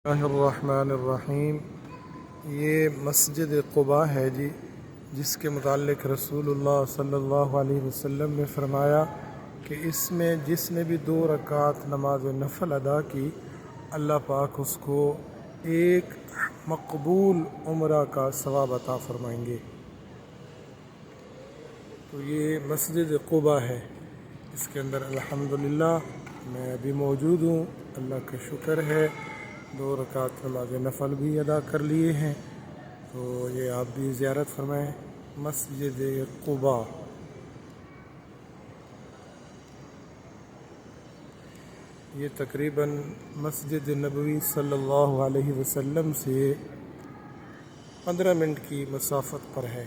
الرحمن الرحیم۔ یہ مسجد قباء ہے جی، جس کے متعلق رسول اللہ صلی اللہ علیہ وسلم نے فرمایا کہ اس میں جس نے بھی 2 رکعت نماز نفل ادا کی، اللہ پاک اس کو ایک مقبول عمرہ کا ثواب عطا فرمائیں گے۔ تو یہ مسجد قباء ہے، اس کے اندر الحمدللہ میں ابھی موجود ہوں، اللہ کا شکر ہے۔ 2 رکعت نماز نفل بھی ادا کر لیے ہیں، تو یہ آپ بھی زیارت فرمائیں مسجد قباء۔ یہ تقریباً مسجد نبوی صلی اللہ علیہ وسلم سے 15 منٹ کی مسافت پر ہے۔